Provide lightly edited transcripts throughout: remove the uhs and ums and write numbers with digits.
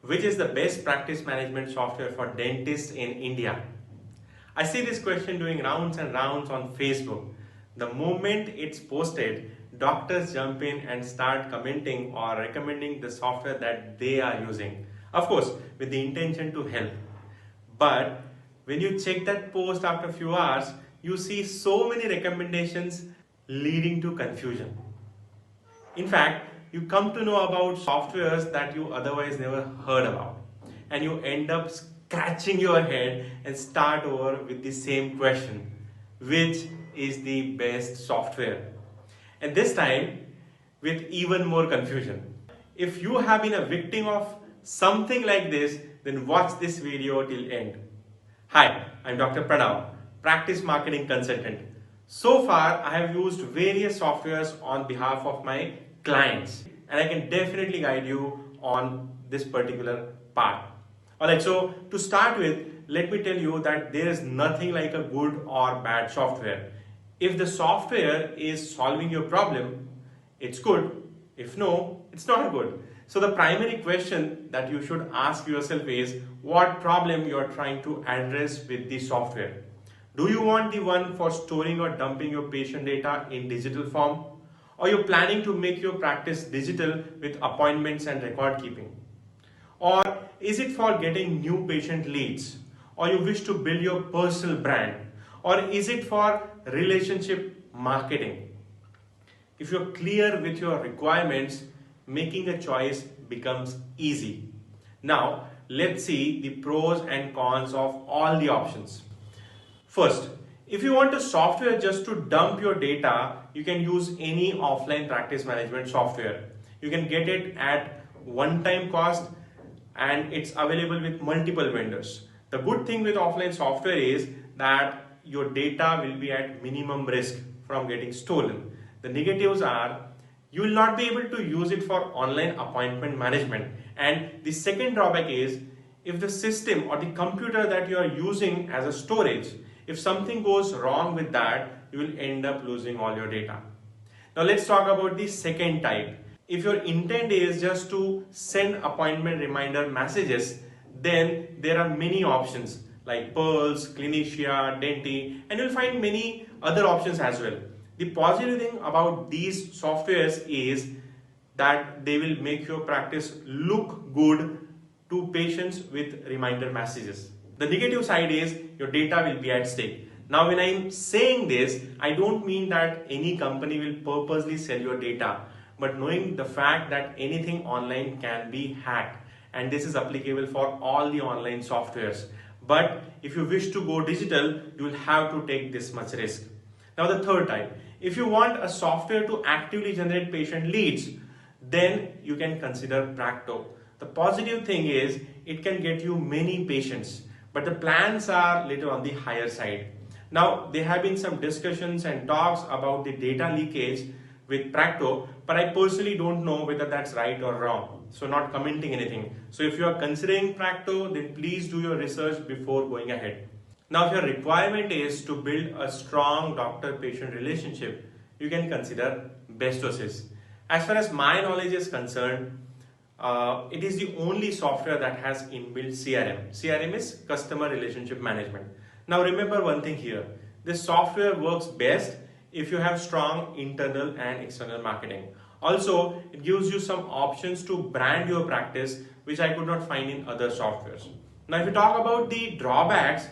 Which is the best practice management software for dentists in India? I see this question doing rounds and rounds on Facebook. The moment it's posted, doctors jump in and start commenting or recommending the software that they are using. Of course, with the intention to help. But when you check that post after a few hours, you see so many recommendations leading to confusion. In fact, you come to know about softwares that you otherwise never heard about, and you end up scratching your head and start over with the same question: which is the best software? And this time, with even more confusion. If you have been a victim of something like this, then watch this video till end. Hi, I'm Dr. Pranav, practice marketing consultant. So far, I have used various softwares on behalf of my clients, and I can definitely guide you on this particular part. Alright, so to start with, let me tell you that there is nothing like a good or bad software. If the software is solving your problem, it's good. If no, it's not good. So the primary question that you should ask yourself is what problem you are trying to address with the software. Do you want the one for storing or dumping your patient data in digital form? Or you're planning to make your practice digital with appointments and record keeping? Or is it for getting new patient leads? Or you wish to build your personal brand? Or is it for relationship marketing? If you're clear with your requirements, making a choice becomes easy. Now, let's see the pros and cons of all the options. First, if you want a software just to dump your data, you can use any offline practice management software. You can get it at one-time cost and it's available with multiple vendors. The good thing with offline software is that your data will be at minimum risk from getting stolen. The negatives are you will not be able to use it for online appointment management. And the second drawback is if the system or the computer that you are using as a storage, if something goes wrong with that, you will end up losing all your data. Now let's talk about the second type. If your intent is just to send appointment reminder messages, then there are many options like Pearls, Clinicia, Dentee, and you'll find many other options as well. The positive thing about these softwares is that they will make your practice look good to patients with reminder messages. The negative side is your data will be at stake. Now when I'm saying this, I don't mean that any company will purposely sell your data, but knowing the fact that anything online can be hacked, and this is applicable for all the online softwares. But if you wish to go digital, you will have to take this much risk. Now the third type, if you want a software to actively generate patient leads, then you can consider Practo. The positive thing is it can get you many patients, but the plans are little on the higher side. Now there have been some discussions and talks about the data leakage with Practo, but I personally don't know whether that's right or wrong. So not commenting anything. So if you are considering Practo, then please do your research before going ahead. Now if your requirement is to build a strong doctor-patient relationship, you can consider Bestosys. As far as my knowledge is concerned, it is the only software that has inbuilt CRM. CRM is Customer Relationship Management. Now remember one thing here, this software works best if you have strong internal and external marketing. Also, it gives you some options to brand your practice, which I could not find in other softwares. Now if you talk about the drawbacks,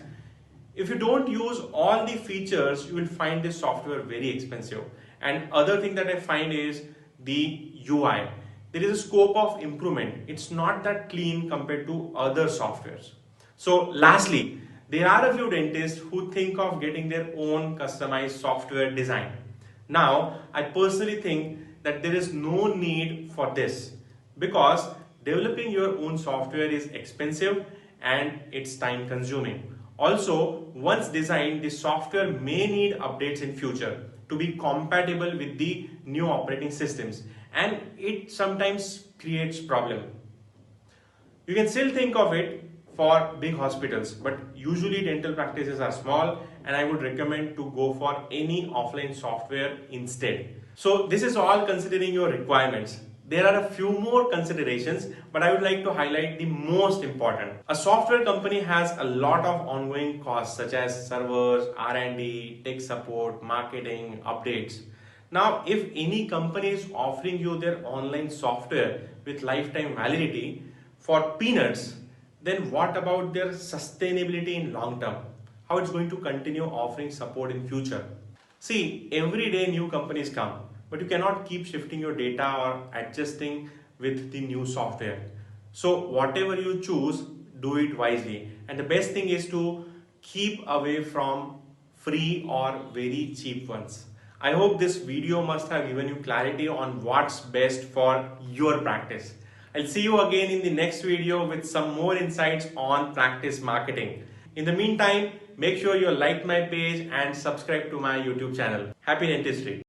if you don't use all the features, you will find this software very expensive. And other thing that I find is the UI. There is a scope of improvement. It's not that clean compared to other softwares. So lastly, there are a few dentists who think of getting their own customized software design. Now, I personally think that there is no need for this because developing your own software is expensive and it's time consuming. Also, once designed, the software may need updates in future to be compatible with the new operating systems, and it sometimes creates problem. You can still think of it for big hospitals, but usually dental practices are small and I would recommend to go for any offline software instead. So this is all considering your requirements. There are a few more considerations, but I would like to highlight the most important. A software company has a lot of ongoing costs such as servers, R&D, tech support, marketing, updates. Now, if any company is offering you their online software with lifetime validity for peanuts, then what about their sustainability in long term? How it's going to continue offering support in future? See, every day new companies come, but you cannot keep shifting your data or adjusting with the new software. So whatever you choose, do it wisely. And the best thing is to keep away from free or very cheap ones. I hope this video must have given you clarity on what's best for your practice. I'll see you again in the next video with some more insights on practice marketing. In the meantime, make sure you like my page and subscribe to my YouTube channel. Happy dentistry!